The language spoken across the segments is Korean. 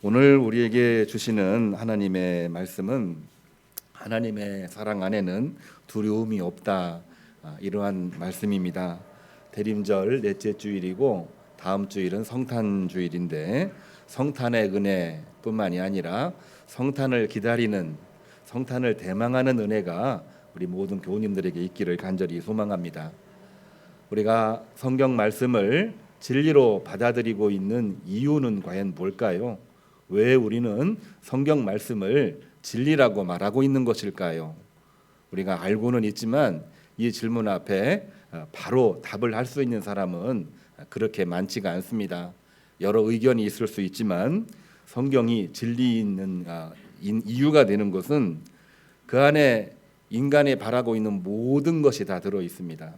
오늘 우리에게 주시는 하나님의 말씀은 하나님의 사랑 안에는 두려움이 없다, 이러한 말씀입니다. 대림절 넷째 주일이고 다음 주일은 성탄 주일인데, 성탄의 은혜뿐만이 아니라 성탄을 기다리는, 성탄을 대망하는 은혜가 우리 모든 교우님들에게 있기를 간절히 소망합니다. 우리가 성경 말씀을 진리로 받아들이고 있는 이유는 과연 뭘까요? 왜 우리는 성경 말씀을 진리라고 말하고 있는 것일까요? 우리가 알고는 있지만 이 질문 앞에 바로 답을 할 수 있는 사람은 그렇게 많지가 않습니다. 여러 의견이 있을 수 있지만 성경이 진리 있는 이유가 되는 것은 그 안에 인간이 바라고 있는 모든 것이 다 들어 있습니다.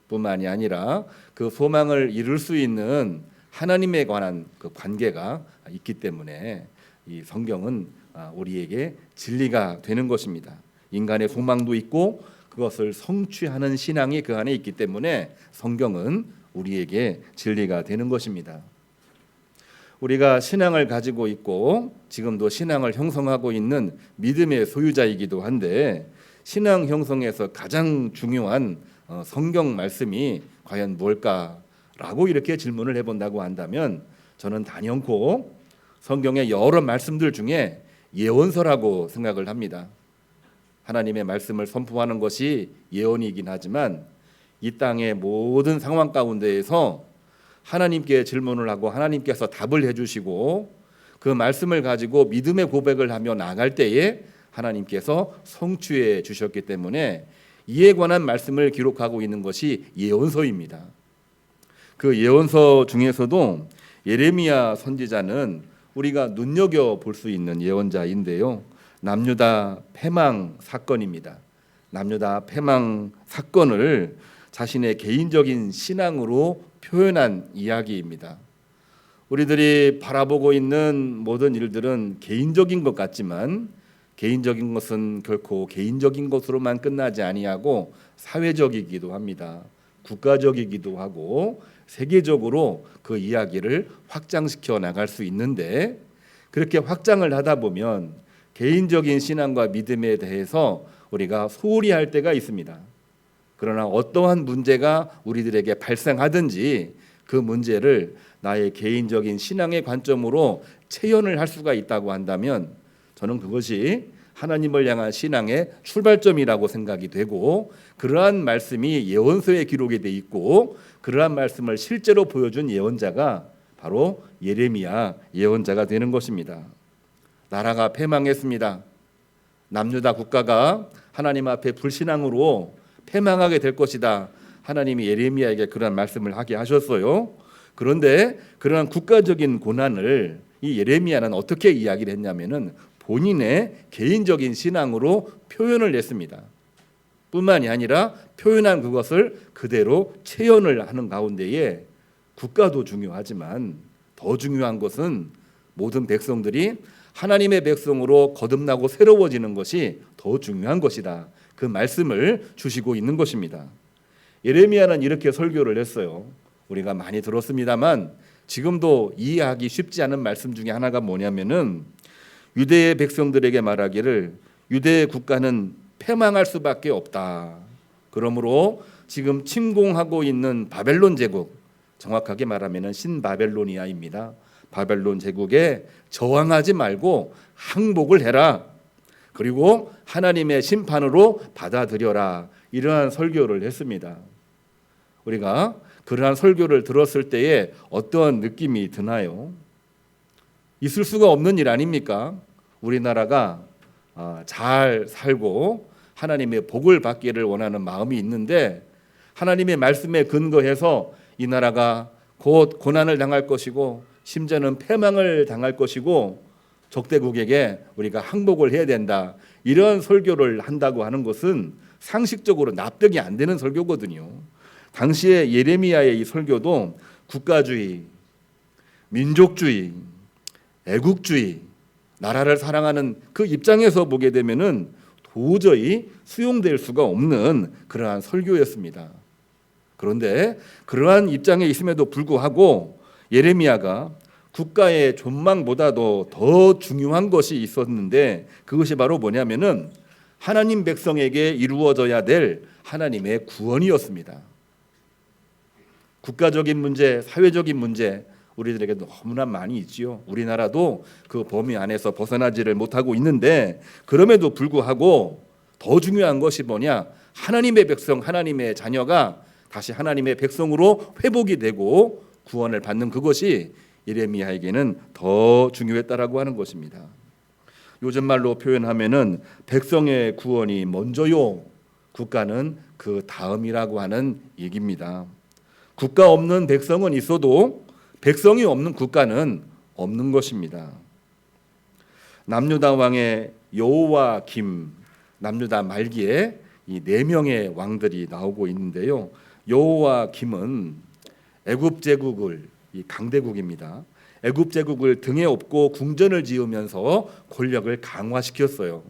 뿐만이 아니라 그 소망을 이룰 수 있는 하나님에 관한 그 관계가 있기 때문에 이 성경은 우리에게 진리가 되는 것입니다. 인간의 소망도 있고 그것을 성취하는 신앙이 그 안에 있기 때문에 성경은 우리에게 진리가 되는 것입니다. 우리가 신앙을 가지고 있고 지금도 신앙을 형성하고 있는 믿음의 소유자이기도 한데, 신앙 형성에서 가장 중요한 성경 말씀이 과연 뭘까라고 이렇게 질문을 해본다고 한다면, 저는 단연코 성경의 여러 말씀들 중에 예언서라고 생각을 합니다. 하나님의 말씀을 선포하는 것이 예언이긴 하지만 이 땅의 모든 상황 가운데에서 하나님께 질문을 하고 하나님께서 답을 해주시고 그 말씀을 가지고 믿음의 고백을 하며 나갈 때에 하나님께서 성취해 주셨기 때문에 이에 관한 말씀을 기록하고 있는 것이 예언서입니다. 그 예언서 중에서도 예레미야 선지자는 우리가 눈여겨볼 수 있는 예언자인데요, 남유다 패망 사건입니다. 남유다 패망 사건을 자신의 개인적인 신앙으로 표현한 이야기입니다. 우리들이 바라보고 있는 모든 일들은 개인적인 것 같지만 개인적인 것은 결코 개인적인 것으로만 끝나지 아니하고 사회적이기도 합니다. 국가적이기도 하고 세계적으로 그 이야기를 확장시켜 나갈 수 있는데, 그렇게 확장을 하다 보면 개인적인 신앙과 믿음에 대해서 우리가 소홀히 할 때가 있습니다. 그러나 어떠한 문제가 우리들에게 발생하든지 그 문제를 나의 개인적인 신앙의 관점으로 체현을 할 수가 있다고 한다면 저는 그것이 하나님을 향한 신앙의 출발점이라고 생각이 되고, 그러한 말씀이 예언서에 기록이 돼 있고 그러한 말씀을 실제로 보여준 예언자가 바로 예레미야 예언자가 되는 것입니다. 나라가 패망했습니다. 남유다 국가가 하나님 앞에 불신앙으로 패망하게 될 것이다. 하나님이 예레미야에게 그런 말씀을 하게 하셨어요. 그런데 그러한 국가적인 고난을 이 예레미야는 어떻게 이야기를 했냐면은 본인의 개인적인 신앙으로 표현을 했습니다. 뿐만이 아니라 표현한 그것을 그대로 체현을 하는 가운데에 국가도 중요하지만 더 중요한 것은 모든 백성들이 하나님의 백성으로 거듭나고 새로워지는 것이 더 중요한 것이다. 그 말씀을 주시고 있는 것입니다. 예레미야는 이렇게 설교를 했어요. 우리가 많이 들었습니다만 지금도 이해하기 쉽지 않은 말씀 중에 하나가 뭐냐면은, 유대의 백성들에게 말하기를 유대의 국가는 패망할 수밖에 없다. 그러므로 지금 침공하고 있는 바벨론 제국, 정확하게 말하면 신바벨로니아입니다. 바벨론 제국에 저항하지 말고 항복을 해라. 그리고 하나님의 심판으로 받아들여라. 이러한 설교를 했습니다. 우리가 그러한 설교를 들었을 때에 어떠한 느낌이 드나요? 있을 수가 없는 일 아닙니까? 우리나라가 잘 살고 하나님의 복을 받기를 원하는 마음이 있는데, 하나님의 말씀에 근거해서 이 나라가 곧 고난을 당할 것이고 심지어는 패망을 당할 것이고 적대국에게 우리가 항복을 해야 된다, 이런 설교를 한다고 하는 것은 상식적으로 납득이 안 되는 설교거든요. 당시에 예레미야의 이 설교도 국가주의, 민족주의, 애국주의, 나라를 사랑하는 그 입장에서 보게 되면은 도저히 수용될 수가 없는 그러한 설교였습니다. 그런데 그러한 입장에 있음에도 불구하고 예레미야가 국가의 존망보다도 더 중요한 것이 있었는데 그것이 바로 뭐냐면은 하나님 백성에게 이루어져야 될 하나님의 구원이었습니다. 국가적인 문제, 사회적인 문제 우리들에게 너무나 많이 있지요. 우리나라도 그 범위 안에서 벗어나지를 못하고 있는데 그럼에도 불구하고 더 중요한 것이 뭐냐? 하나님의 백성, 하나님의 자녀가 다시 하나님의 백성으로 회복이 되고 구원을 받는 그것이 예레미야에게는 더 중요했다라고 하는 것입니다. 요즘 말로 표현하면은 백성의 구원이 먼저요, 국가는 그 다음이라고 하는 얘기입니다. 국가 없는 백성은 있어도 백성이 없는 국가는 없는 것입니다. 남유다 왕의 여호와김, 남유다 말기에 이 4명의 왕들이 나오고 있는데요. 여호와김은 애굽 제국을, 이 강대국입니다. 애굽 제국을 등에 업고 궁전을 지으면서 권력을 강화시켰어요.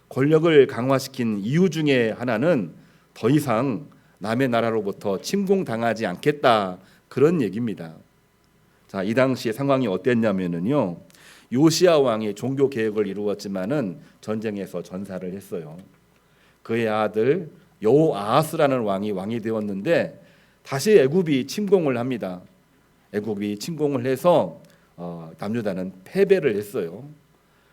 권력을 강화시킨 이유 중에 하나는 더 이상 남의 나라로부터 침공당하지 않겠다, 그런 얘기입니다. 자, 이 당시 상황이 어땠냐면요, 요시야 왕이 종교 개혁을 이루었지만은 전쟁에서 전사를 했어요. 그의 아들 여호아하스라는 왕이 되었는데 다시 애굽이 침공을 합니다. 애굽이 침공을 해서 남유다는 패배를 했어요.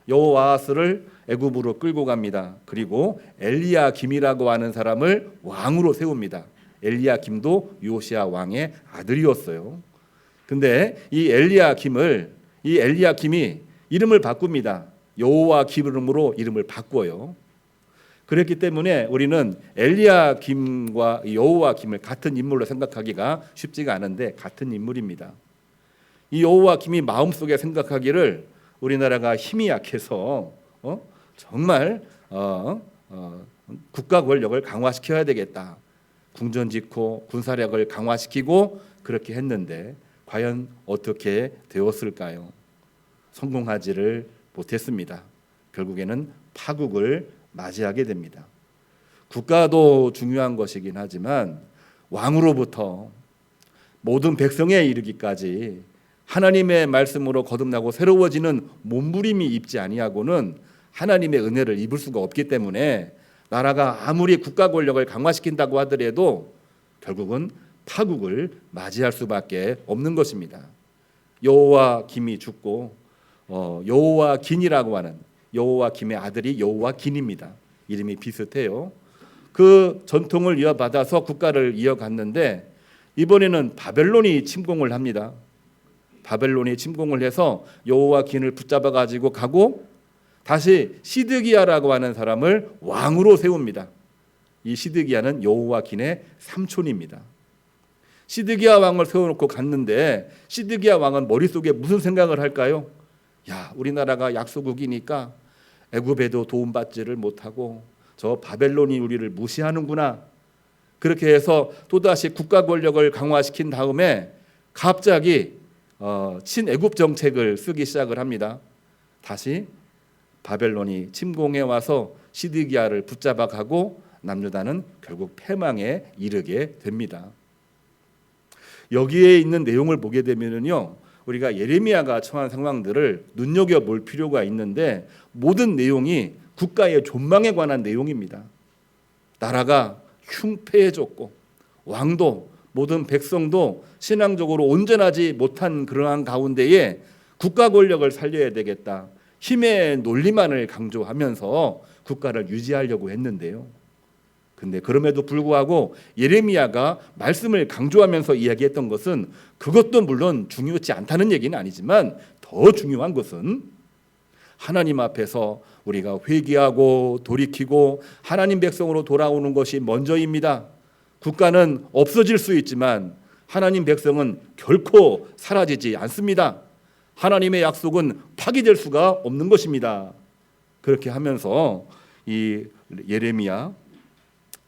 여호아하스를 애굽으로 끌고 갑니다. 그리고 엘리야김이라고 하는 사람을 왕으로 세웁니다. 엘리야김도 요시야 왕의 아들이었어요. 근데 이 엘리야김이 이름을 바꿉니다. 여호와김 이름으로 이름을 바꿔요. 그랬기 때문에 우리는 엘리야김과 여호와김을 같은 인물로 생각하기가 쉽지가 않은데 같은 인물입니다. 이 여호와김이 마음속에 생각하기를 우리나라가 힘이 약해서 정말 국가 권력을 강화시켜야 되겠다. 궁전 짓고 군사력을 강화시키고 그렇게 했는데 과연 어떻게 되었을까요? 성공하지를 못했습니다. 결국에는 파국을 맞이하게 됩니다. 국가도 중요한 것이긴 하지만 왕으로부터 모든 백성에 이르기까지 하나님의 말씀으로 거듭나고 새로워지는 몸부림이 입지 아니하고는 하나님의 은혜를 입을 수가 없기 때문에 나라가 아무리 국가 권력을 강화시킨다고 하더라도 결국은 파국을 맞이할 수밖에 없는 것입니다. 여호와김이 죽고 여호와긴이라고 하는 여호와김의 아들이 여호와긴입니다. 이름이 비슷해요. 그 전통을 이어받아서 국가를 이어갔는데 이번에는 바벨론이 침공을 합니다. 바벨론이 침공을 해서 여호와긴을 붙잡아 가지고 가고 다시 시드기야라고 하는 사람을 왕으로 세웁니다. 이 시드기야는 여호와긴의 삼촌입니다. 시드기야 왕을 세워놓고 갔는데 시드기야 왕은 머릿속에 무슨 생각을 할까요? 야, 우리나라가 약소국이니까 애굽에도 도움받지를 못하고 저 바벨론이 우리를 무시하는구나. 그렇게 해서 또다시 국가 권력을 강화시킨 다음에 갑자기 친애굽 정책을 쓰기 시작을 합니다. 다시 바벨론이 침공해 와서 시드기야를 붙잡아 가고 남유다는 결국 패망에 이르게 됩니다. 여기에 있는 내용을 보게 되면요, 우리가 예레미야가 처한 상황들을 눈여겨볼 필요가 있는데 모든 내용이 국가의 존망에 관한 내용입니다. 나라가 흉패해졌고 왕도 모든 백성도 신앙적으로 온전하지 못한 그러한 가운데에 국가 권력을 살려야 되겠다. 힘의 논리만을 강조하면서 국가를 유지하려고 했는데요. 근데 그럼에도 불구하고 예레미야가 말씀을 강조하면서 이야기했던 것은 그것도 물론 중요치 않다는 얘기는 아니지만 더 중요한 것은 하나님 앞에서 우리가 회개하고 돌이키고 하나님 백성으로 돌아오는 것이 먼저입니다. 국가는 없어질 수 있지만 하나님 백성은 결코 사라지지 않습니다. 하나님의 약속은 파기될 수가 없는 것입니다. 그렇게 하면서 이 예레미야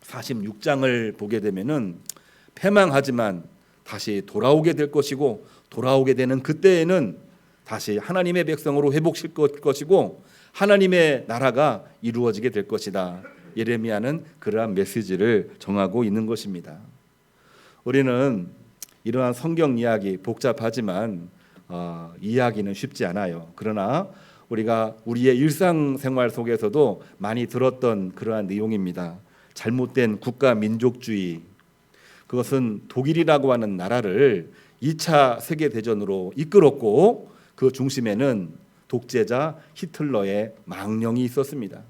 46장을 보게 되면은 패망하지만 다시 돌아오게 될 것이고 돌아오게 되는 그때에는 다시 하나님의 백성으로 회복실 것이고 하나님의 나라가 이루어지게 될 것이다. 예레미야는 그러한 메시지를 정하고 있는 것입니다. 우리는 이러한 성경 이야기 복잡하지만 이해하기는 쉽지 않아요. 그러나 우리가 우리의 일상생활 속에서도 많이 들었던 그러한 내용입니다. 잘못된 국가 민족주의, 그것은 독일이라고 하는 나라를 2차 세계대전으로 이끌었고 그 중심에는 독재자 히틀러의 망령이 있었습니다.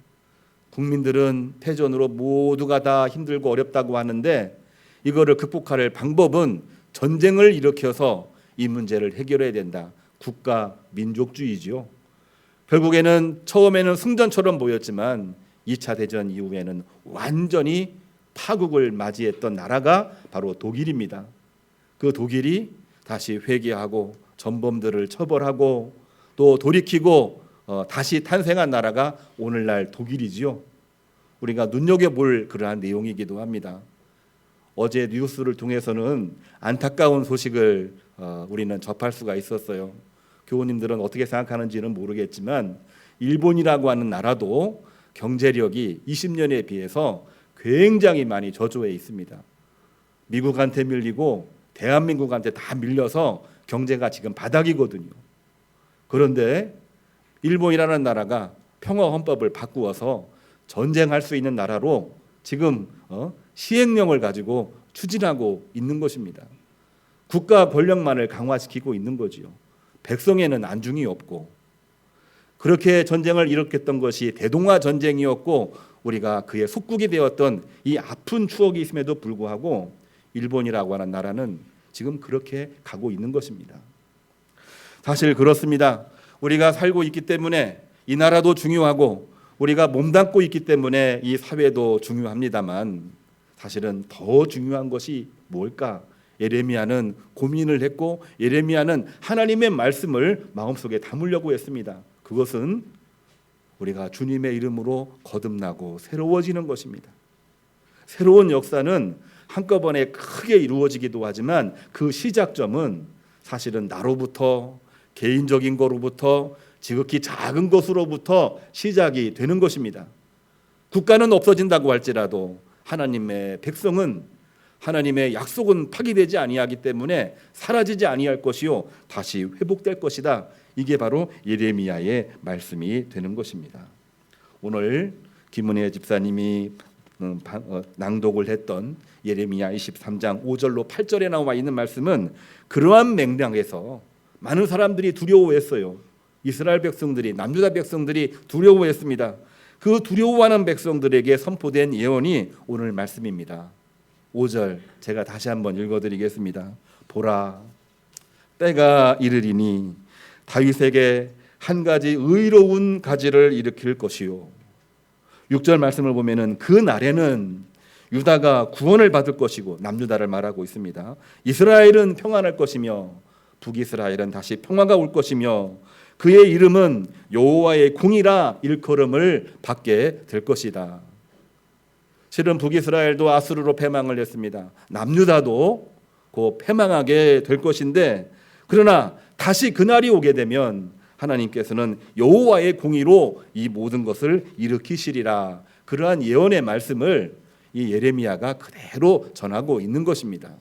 국민들은 패전으로 모두가 다 힘들고 어렵다고 하는데 이거를 극복할 방법은 전쟁을 일으켜서 이 문제를 해결해야 된다. 국가 민족주의죠. 결국에는 처음에는 승전처럼 보였지만 2차 대전 이후에는 완전히 파국을 맞이했던 나라가 바로 독일입니다. 그 독일이 다시 회개하고 전범들을 처벌하고 또 돌이키고 다시 탄생한 나라가 오늘날 독일이지요. 우리가 눈여겨볼 그러한 내용이기도 합니다. 어제 뉴스를 통해서는 안타까운 소식을 우리는 접할 수가 있었어요. 교우님들은 어떻게 생각하는지는 모르겠지만 일본이라고 하는 나라도 경제력이 20년에 비해서 굉장히 많이 저조해 있습니다. 미국한테 밀리고 대한민국한테 다 밀려서 경제가 지금 바닥이거든요. 그런데 일본이라는 나라가 평화헌법을 바꾸어서 전쟁할 수 있는 나라로 지금 시행령을 가지고 추진하고 있는 것입니다. 국가 권력만을 강화시키고 있는 거지요. 백성에는 안중이 없고 그렇게 전쟁을 일으켰던 것이 대동아 전쟁이었고 우리가 그의 속국이 되었던 이 아픈 추억이 있음에도 불구하고 일본이라고 하는 나라는 지금 그렇게 가고 있는 것입니다. 사실 그렇습니다. 우리가 살고 있기 때문에 이 나라도 중요하고 우리가 몸담고 있기 때문에 이 사회도 중요합니다만 사실은 더 중요한 것이 뭘까? 예레미야는 고민을 했고 예레미야는 하나님의 말씀을 마음속에 담으려고 했습니다. 그것은 우리가 주님의 이름으로 거듭나고 새로워지는 것입니다. 새로운 역사는 한꺼번에 크게 이루어지기도 하지만 그 시작점은 사실은 나로부터 개인적인 거로부터 지극히 작은 것으로부터 시작이 되는 것입니다. 국가는 없어진다고 할지라도 하나님의 백성은 하나님의 약속은 파기되지 아니하기 때문에 사라지지 아니할 것이요 다시 회복될 것이다. 이게 바로 예레미야의 말씀이 되는 것입니다. 오늘 김은혜 집사님이 낭독을 했던 예레미야 23장 5절로 8절에 나와 있는 말씀은 그러한 맥락에서 많은 사람들이 두려워했어요. 이스라엘 백성들이, 남유다 백성들이 두려워했습니다. 그 두려워하는 백성들에게 선포된 예언이 오늘 말씀입니다. 5절 제가 다시 한번 읽어드리겠습니다. 보라, 때가 이르리니 다윗에게 한 가지 의로운 가지를 일으킬 것이요. 6절 말씀을 보면은 그 날에는 유다가 구원을 받을 것이고 남유다를 말하고 있습니다. 이스라엘은 평안할 것이며 북이스라엘은 다시 평화가 올 것이며 그의 이름은 여호와의 궁이라 일컬음을 받게 될 것이다. 실은 북이스라엘도 아수르로 패망을 했습니다. 남유다도 곧 패망하게 될 것인데 그러나 다시 그날이 오게 되면 하나님께서는 여호와의 공의로 이 모든 것을 일으키시리라. 그러한 예언의 말씀을 이 예레미야가 그대로 전하고 있는 것입니다.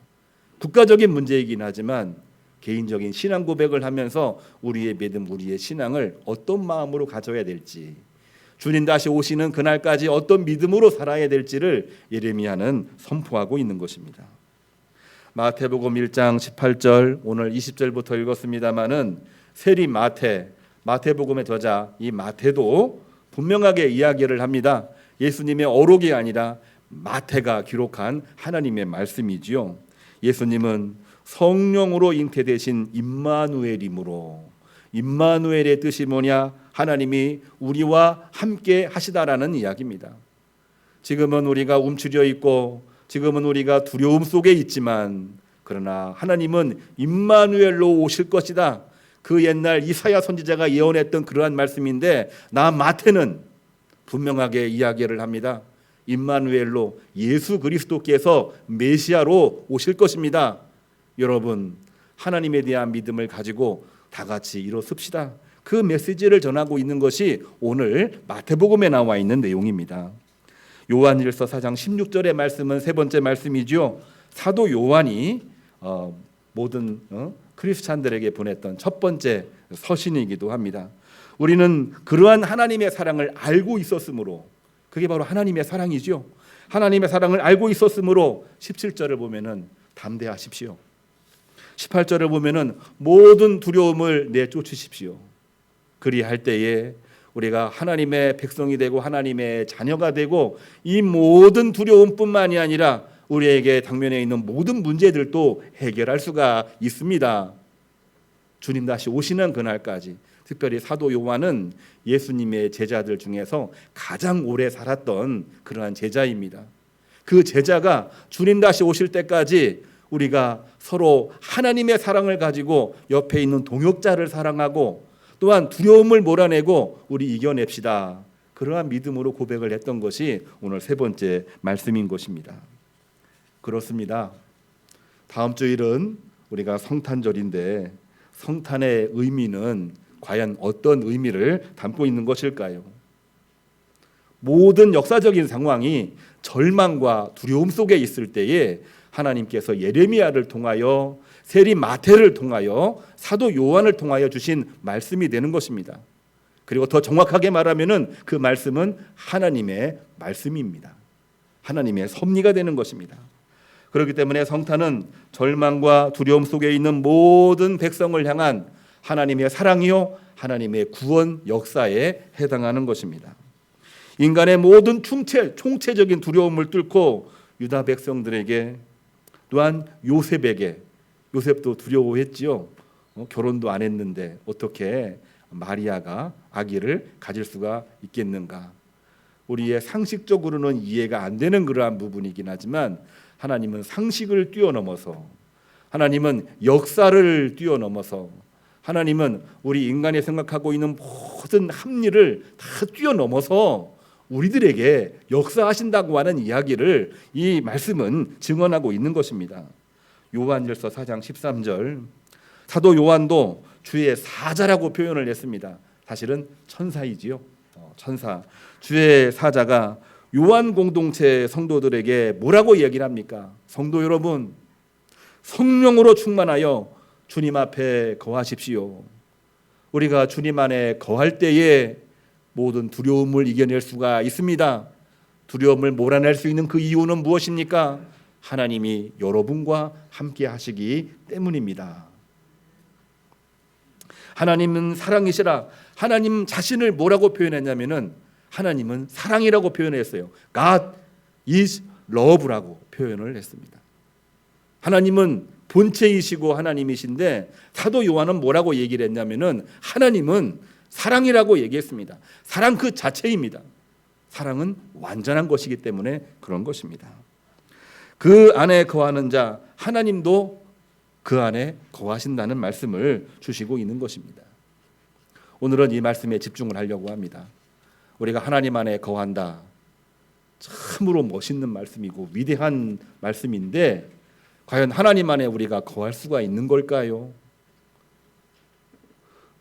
국가적인 문제이긴 하지만 개인적인 신앙 고백을 하면서 우리의 믿음, 우리의 신앙을 어떤 마음으로 가져야 될지, 주님 다시 오시는 그날까지 어떤 믿음으로 살아야 될지를 예레미야는 선포하고 있는 것입니다. 마태복음 1장 18절 오늘 20절부터 읽었습니다마는 세리 마태복음의 저자 이 마태도 분명하게 이야기를 합니다. 예수님의 어록이 아니라 마태가 기록한 하나님의 말씀이지요. 예수님은 성령으로 잉태되신 임마누엘이므로, 임마누엘의 뜻이 뭐냐? 하나님이 우리와 함께 하시다라는 이야기입니다. 지금은 우리가 움츠려 있고 지금은 우리가 두려움 속에 있지만 그러나 하나님은 임마누엘로 오실 것이다. 그 옛날 이사야 선지자가 예언했던 그러한 말씀인데 나 마태는 분명하게 이야기를 합니다. 임마누엘로 예수 그리스도께서 메시아로 오실 것입니다. 여러분 하나님에 대한 믿음을 가지고 다 같이 일어섭시다. 그 메시지를 전하고 있는 것이 오늘 마태복음에 나와 있는 내용입니다. 요한일서 4장 16절의 말씀은 세 번째 말씀이죠. 사도 요한이 모든 크리스찬들에게 보냈던 첫 번째 서신이기도 합니다. 우리는 그러한 하나님의 사랑을 알고 있었으므로, 그게 바로 하나님의 사랑이죠. 하나님의 사랑을 알고 있었으므로 17절을 보면은 담대하십시오. 18절을 보면은 모든 두려움을 내쫓으십시오. 그리할 때에 우리가 하나님의 백성이 되고 하나님의 자녀가 되고 이 모든 두려움뿐만이 아니라 우리에게 당면에 있는 모든 문제들도 해결할 수가 있습니다. 주님 다시 오시는 그날까지. 특별히 사도 요한은 예수님의 제자들 중에서 가장 오래 살았던 그러한 제자입니다. 그 제자가 주님 다시 오실 때까지 우리가 서로 하나님의 사랑을 가지고 옆에 있는 동역자를 사랑하고 또한 두려움을 몰아내고 우리 이겨냅시다. 그러한 믿음으로 고백을 했던 것이 오늘 세 번째 말씀인 것입니다. 그렇습니다. 다음 주일은 우리가 성탄절인데 성탄의 의미는 과연 어떤 의미를 담고 있는 것일까요? 모든 역사적인 상황이 절망과 두려움 속에 있을 때에 하나님께서 예레미야를 통하여 세리 마태를 통하여 사도 요한을 통하여 주신 말씀이 되는 것입니다. 그리고 더 정확하게 말하면은 그 말씀은 하나님의 말씀입니다. 하나님의 섭리가 되는 것입니다. 그렇기 때문에 성탄은 절망과 두려움 속에 있는 모든 백성을 향한 하나님의 사랑이요 하나님의 구원 역사에 해당하는 것입니다. 인간의 모든 총체적인 두려움을 뚫고 유다 백성들에게 또한 요셉에게, 요셉도 두려워했지요. 결혼도 안 했는데 어떻게 마리아가 아기를 가질 수가 있겠는가. 우리의 상식적으로는 이해가 안 되는 그러한 부분이긴 하지만 하나님은 상식을 뛰어넘어서, 하나님은 역사를 뛰어넘어서, 하나님은 우리 인간이 생각하고 있는 모든 합리를 다 뛰어넘어서 우리들에게 역사하신다고 하는 이야기를 이 말씀은 증언하고 있는 것입니다. 요한일서 4장 13절, 사도 요한도 주의 사자라고 표현을 했습니다. 사실은 천사이지요. 천사. 주의 사자가 요한 공동체 성도들에게 뭐라고 얘기를 합니까? 성도 여러분, 성령으로 충만하여 주님 앞에 거하십시오. 우리가 주님 안에 거할 때에 모든 두려움을 이겨낼 수가 있습니다. 두려움을 몰아낼 수 있는 그 이유는 무엇입니까? 하나님이 여러분과 함께 하시기 때문입니다. 하나님은 사랑이시라. 하나님 자신을 뭐라고 표현했냐면은 하나님은 사랑이라고 표현했어요. God is love라고 표현을 했습니다. 하나님은 본체이시고 하나님이신데 사도 요한은 뭐라고 얘기를 했냐면은 하나님은 사랑이라고 얘기했습니다. 사랑 그 자체입니다. 사랑은 완전한 것이기 때문에 그런 것입니다. 그 안에 거하는 자 하나님도 그 안에 거하신다는 말씀을 주시고 있는 것입니다. 오늘은 이 말씀에 집중을 하려고 합니다. 우리가 하나님 안에 거한다. 참으로 멋있는 말씀이고 위대한 말씀인데 과연 하나님 안에 우리가 거할 수가 있는 걸까요?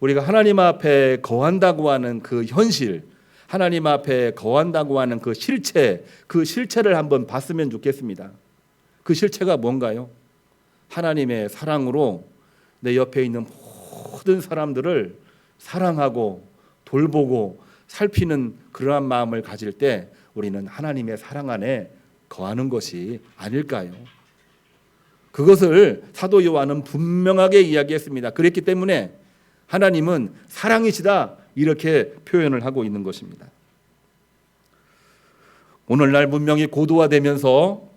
우리가 하나님 앞에 거한다고 하는 그 현실, 하나님 앞에 거한다고 하는 그 실체, 그 실체를 한번 봤으면 좋겠습니다. 그 실체가 뭔가요? 하나님의 사랑으로 내 옆에 있는 모든 사람들을 사랑하고 돌보고 살피는 그러한 마음을 가질 때 우리는 하나님의 사랑 안에 거하는 것이 아닐까요? 그것을 사도 요한은 분명하게 이야기했습니다. 그랬기 때문에 하나님은 사랑이시다 이렇게 표현을 하고 있는 것입니다. 오늘날 문명이 고도화되면서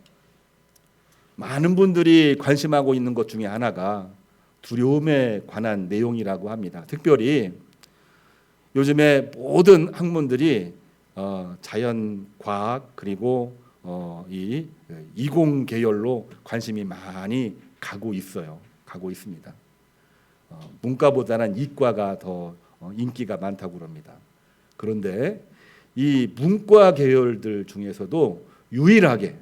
많은 분들이 관심하고 있는 것 중에 하나가 두려움에 관한 내용이라고 합니다. 특별히 요즘에 모든 학문들이 자연과학 그리고 이 이공 계열로 관심이 많이 가고 있습니다. 문과보다는 이과가 더 인기가 많다고 합니다. 그런데 이 문과 계열들 중에서도 유일하게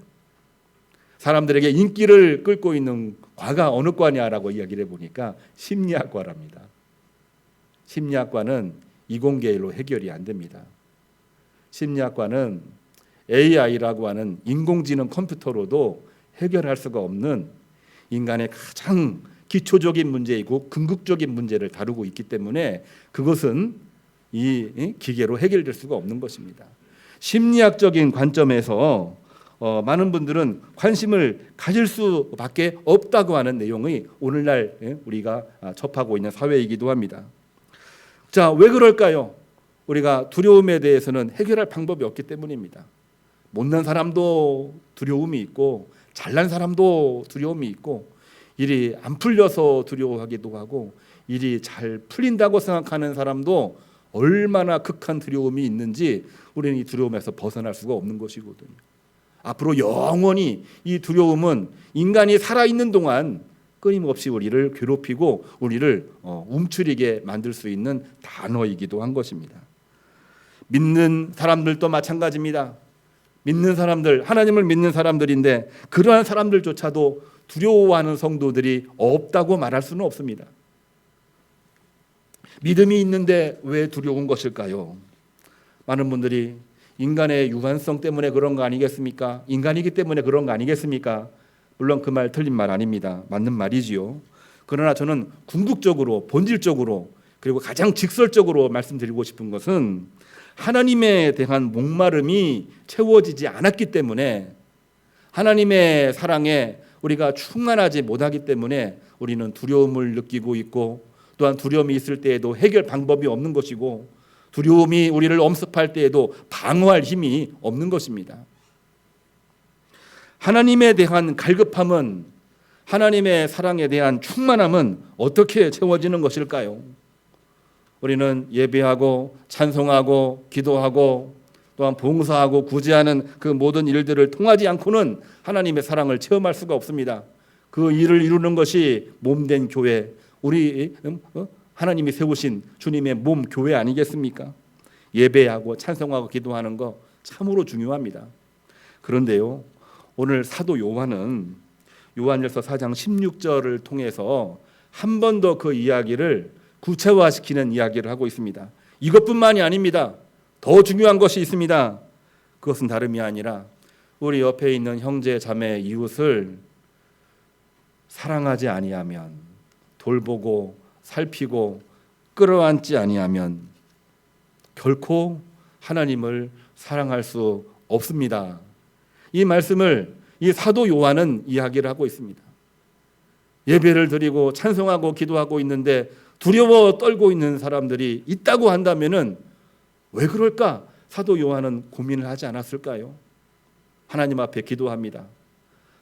사람들에게 인기를 끌고 있는 과가 어느 과냐라고 이야기를 해보니까 심리학과랍니다. 심리학과는 이공계열로 해결이 안 됩니다. 심리학과는 AI라고 하는 인공지능 컴퓨터로도 해결할 수가 없는 인간의 가장 기초적인 문제이고 궁극적인 문제를 다루고 있기 때문에 그것은 이 기계로 해결될 수가 없는 것입니다. 심리학적인 관점에서 많은 분들은 관심을 가질 수밖에 없다고 하는 내용이 오늘날 우리가 접하고 있는 사회이기도 합니다. 자, 왜 그럴까요? 우리가 두려움에 대해서는 해결할 방법이 없기 때문입니다. 못난 사람도 두려움이 있고 잘난 사람도 두려움이 있고 일이 안 풀려서 두려워하기도 하고 일이 잘 풀린다고 생각하는 사람도 얼마나 극한 두려움이 있는지 우리는 이 두려움에서 벗어날 수가 없는 것이거든요. 앞으로 영원히 이 두려움은 인간이 살아있는 동안 끊임없이 우리를 괴롭히고 우리를 움츠리게 만들 수 있는 단어이기도 한 것입니다. 믿는 사람들도 마찬가지입니다. 믿는 사람들, 하나님을 믿는 사람들인데 그러한 사람들조차도 두려워하는 성도들이 없다고 말할 수는 없습니다. 믿음이 있는데 왜 두려운 것일까요? 많은 분들이 인간의 유한성 때문에 그런 거 아니겠습니까? 인간이기 때문에 그런 거 아니겠습니까? 물론 그 말 틀린 말 아닙니다. 맞는 말이지요. 그러나 저는 궁극적으로 본질적으로 그리고 가장 직설적으로 말씀드리고 싶은 것은 하나님에 대한 목마름이 채워지지 않았기 때문에 하나님의 사랑에 우리가 충만하지 못하기 때문에 우리는 두려움을 느끼고 있고 또한 두려움이 있을 때에도 해결 방법이 없는 것이고 두려움이 우리를 엄습할 때에도 방어할 힘이 없는 것입니다. 하나님에 대한 갈급함은 하나님의 사랑에 대한 충만함은 어떻게 채워지는 것일까요? 우리는 예배하고 찬송하고 기도하고 또한 봉사하고 구제하는 그 모든 일들을 통하지 않고는 하나님의 사랑을 체험할 수가 없습니다. 그 일을 이루는 것이 몸된 교회, 우리 하나님이 세우신 주님의 몸 교회 아니겠습니까? 예배하고 찬송하고 기도하는 거 참으로 중요합니다. 그런데요, 오늘 사도 요한은 요한일서 4장 16절을 통해서 한 번 더 그 이야기를 구체화시키는 이야기를 하고 있습니다. 이것뿐만이 아닙니다. 더 중요한 것이 있습니다. 그것은 다름이 아니라 우리 옆에 있는 형제 자매 이웃을 사랑하지 아니하면, 돌보고 살피고 끌어안지 아니하면 결코 하나님을 사랑할 수 없습니다. 이 말씀을 이 사도 요한은 이야기를 하고 있습니다. 예배를 드리고 찬송하고 기도하고 있는데 두려워 떨고 있는 사람들이 있다고 한다면은 왜 그럴까? 사도 요한은 고민을 하지 않았을까요? 하나님 앞에 기도합니다.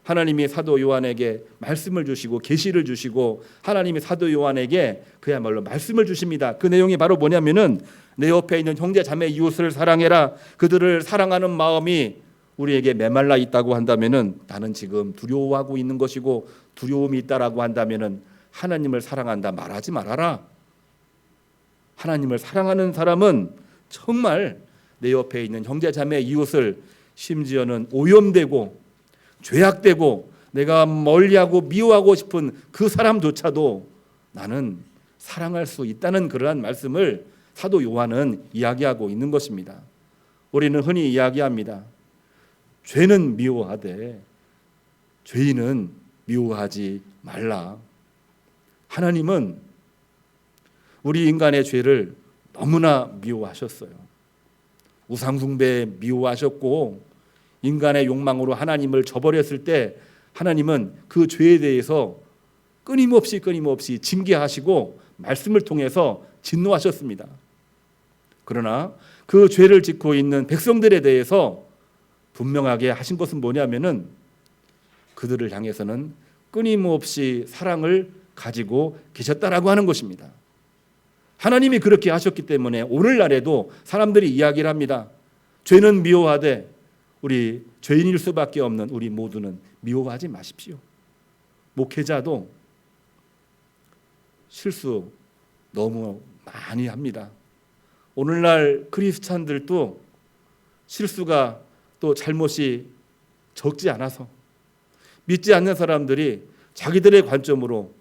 하나님이 사도 요한에게 말씀을 주시고 계시를 주시고 하나님이 사도 요한에게 그야말로 말씀을 주십니다. 그 내용이 바로 뭐냐면은 내 옆에 있는 형제 자매 이웃을 사랑해라. 그들을 사랑하는 마음이 우리에게 메말라 있다고 한다면은 나는 지금 두려워하고 있는 것이고 두려움이 있다라고 한다면은 하나님을 사랑한다 말하지 말아라. 하나님을 사랑하는 사람은 정말 내 옆에 있는 형제 자매 이웃을 심지어는 오염되고 죄악되고 내가 멀리하고 미워하고 싶은 그 사람조차도 나는 사랑할 수 있다는 그러한 말씀을 사도 요한은 이야기하고 있는 것입니다. 우리는 흔히 이야기합니다. 죄는 미워하되 죄인은 미워하지 말라. 하나님은 우리 인간의 죄를 너무나 미워하셨어요. 우상숭배 미워하셨고 인간의 욕망으로 하나님을 저버렸을 때 하나님은 그 죄에 대해서 끊임없이 징계하시고 말씀을 통해서 진노하셨습니다. 그러나 그 죄를 짓고 있는 백성들에 대해서 분명하게 하신 것은 뭐냐면은 그들을 향해서는 끊임없이 사랑을 가지고 계셨다라고 하는 것입니다. 하나님이 그렇게 하셨기 때문에 오늘날에도 사람들이 이야기를 합니다. 죄는 미워하되 우리 죄인일 수밖에 없는 우리 모두는 미워하지 마십시오. 목회자도 실수 너무 많이 합니다. 오늘날 크리스찬들도 실수가 또 잘못이 적지 않아서 믿지 않는 사람들이 자기들의 관점으로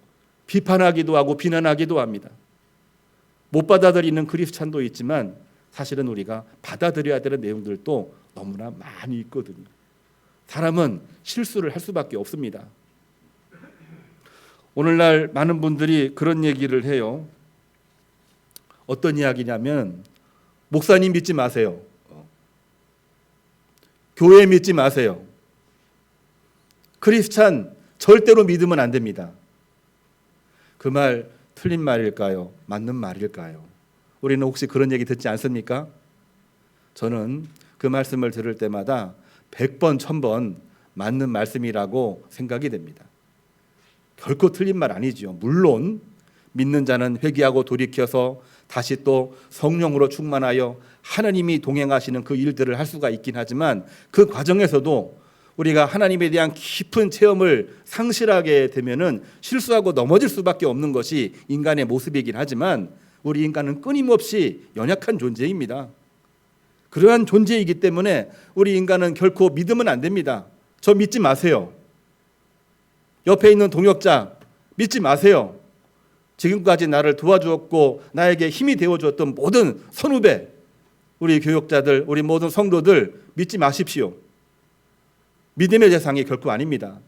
비판하기도 하고 비난하기도 합니다. 못 받아들이는 크리스찬도 있지만 사실은 우리가 받아들여야 되는 내용들도 너무나 많이 있거든요. 사람은 실수를 할 수밖에 없습니다. 오늘날 많은 분들이 그런 얘기를 해요. 어떤 이야기냐면 목사님 믿지 마세요. 교회 믿지 마세요. 크리스찬 절대로 믿으면 안 됩니다. 그 말 틀린 말일까요? 맞는 말일까요? 우리는 혹시 그런 얘기 듣지 않습니까? 저는 그 말씀을 들을 때마다 100번, 1000번 맞는 말씀이라고 생각이 됩니다. 결코 틀린 말 아니지요. 물론 믿는 자는 회개하고 돌이켜서 다시 또 성령으로 충만하여 하나님이 동행하시는 그 일들을 할 수가 있긴 하지만 그 과정에서도 우리가 하나님에 대한 깊은 체험을 상실하게 되면은 실수하고 넘어질 수밖에 없는 것이 인간의 모습이긴 하지만 우리 인간은 끊임없이 연약한 존재입니다. 그러한 존재이기 때문에 우리 인간은 결코 믿으면 안 됩니다. 저 믿지 마세요. 옆에 있는 동역자 믿지 마세요. 지금까지 나를 도와주었고 나에게 힘이 되어주었던 모든 선후배, 우리 교역자들, 우리 모든 성도들 믿지 마십시오. 믿음의 대상이 결코 아닙니다.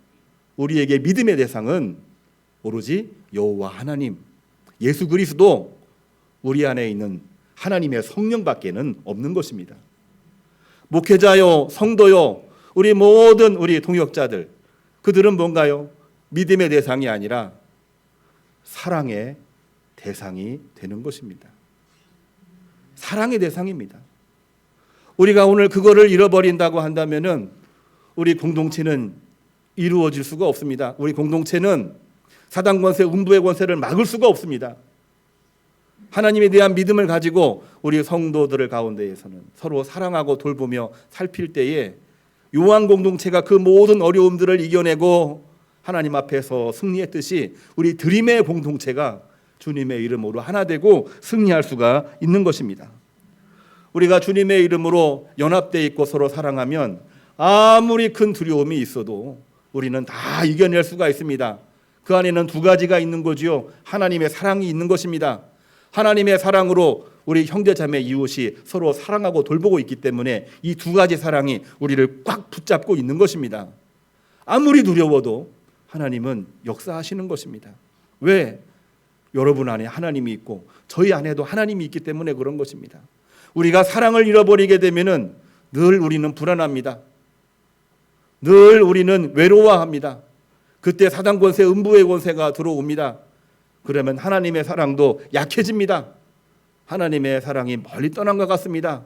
우리에게 믿음의 대상은 오로지 여호와 하나님, 예수 그리스도, 우리 안에 있는 하나님의 성령밖에는 없는 것입니다. 목회자요, 성도요, 우리 모든 우리 동역자들, 그들은 뭔가요? 믿음의 대상이 아니라 사랑의 대상이 되는 것입니다. 사랑의 대상입니다. 우리가 오늘 그거를 잃어버린다고 한다면은 우리 공동체는 이루어질 수가 없습니다. 우리 공동체는 사단 권세, 음부의 권세를 막을 수가 없습니다. 하나님에 대한 믿음을 가지고 우리 성도들을 가운데에서는 서로 사랑하고 돌보며 살필 때에 요한 공동체가 그 모든 어려움들을 이겨내고 하나님 앞에서 승리했듯이 우리 드림의 공동체가 주님의 이름으로 하나 되고 승리할 수가 있는 것입니다. 우리가 주님의 이름으로 연합되어 있고 서로 사랑하면 아무리 큰 두려움이 있어도 우리는 다 이겨낼 수가 있습니다. 그 안에는 두 가지가 있는 거지요. 하나님의 사랑이 있는 것입니다. 하나님의 사랑으로 우리 형제자매 이웃이 서로 사랑하고 돌보고 있기 때문에 이 두 가지 사랑이 우리를 꽉 붙잡고 있는 것입니다. 아무리 두려워도 하나님은 역사하시는 것입니다. 왜? 여러분 안에 하나님이 있고 저희 안에도 하나님이 있기 때문에 그런 것입니다. 우리가 사랑을 잃어버리게 되면은 늘 우리는 불안합니다. 늘 우리는 외로워합니다. 그때 사단 권세, 음부의 권세가 들어옵니다. 그러면 하나님의 사랑도 약해집니다. 하나님의 사랑이 멀리 떠난 것 같습니다.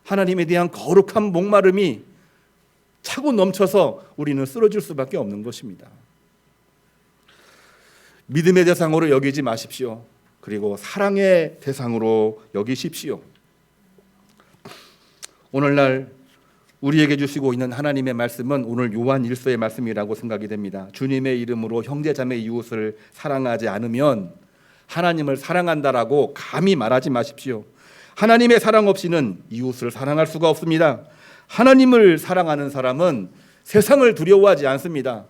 하나님에 대한 거룩한 목마름이 차고 넘쳐서 우리는 쓰러질 수밖에 없는 것입니다. 믿음의 대상으로 여기지 마십시오. 그리고 사랑의 대상으로 여기십시오. 오늘날 우리에게 주시고 있는 하나님의 말씀은 오늘 요한 1서의 말씀이라고 생각이 됩니다. 주님의 이름으로 형제자매 이웃을 사랑하지 않으면 하나님을 사랑한다라고 감히 말하지 마십시오. 하나님의 사랑 없이는 이웃을 사랑할 수가 없습니다. 하나님을 사랑하는 사람은 세상을 두려워하지 않습니다.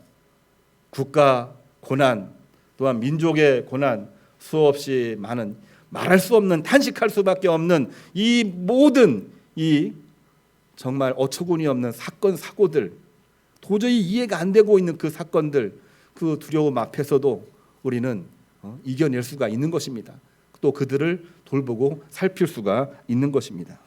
국가 고난, 또한 민족의 고난, 수없이 많은 말할 수 없는, 탄식할 수밖에 없는 이 모든 이 정말 어처구니 없는 사건, 사고들, 도저히 이해가 안 되고 있는 그 사건들, 그 두려움 앞에서도 우리는 이겨낼 수가 있는 것입니다. 또 그들을 돌보고 살필 수가 있는 것입니다.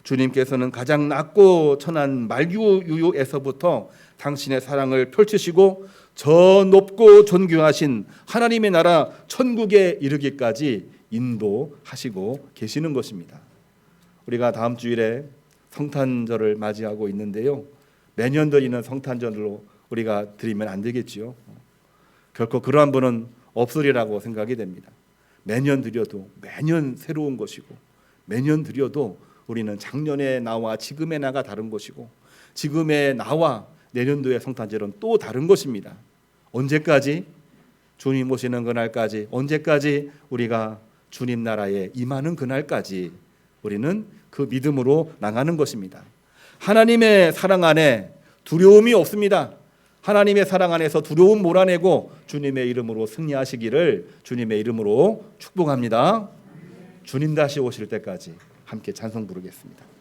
주님께서는 가장 낮고 천한 만유유에서부터 당신의 사랑을 펼치시고 저 높고 존귀하신 하나님의 나라 천국에 이르기까지 인도하시고 계시는 것입니다. 우리가 다음 주일에 성탄절을 맞이하고 있는데요. 매년 드리는 성탄절로 우리가 드리면 안 되겠지요. 결코 그러한 분은 없으리라고 생각이 됩니다. 매년 드려도 매년 새로운 것이고 매년 드려도 우리는 작년의 나와 지금의 나가 다른 것이고 지금의 나와 내년도의 성탄절은 또 다른 것입니다. 언제까지? 주님 오시는 그날까지, 언제까지? 우리가 주님 나라에 임하는 그날까지 우리는 그 믿음으로 나가는 것입니다. 하나님의 사랑 안에 두려움이 없습니다. 하나님의 사랑 안에서 두려움 몰아내고 주님의 이름으로 승리하시기를 주님의 이름으로 축복합니다. 주님 다시 오실 때까지 함께 찬송 부르겠습니다.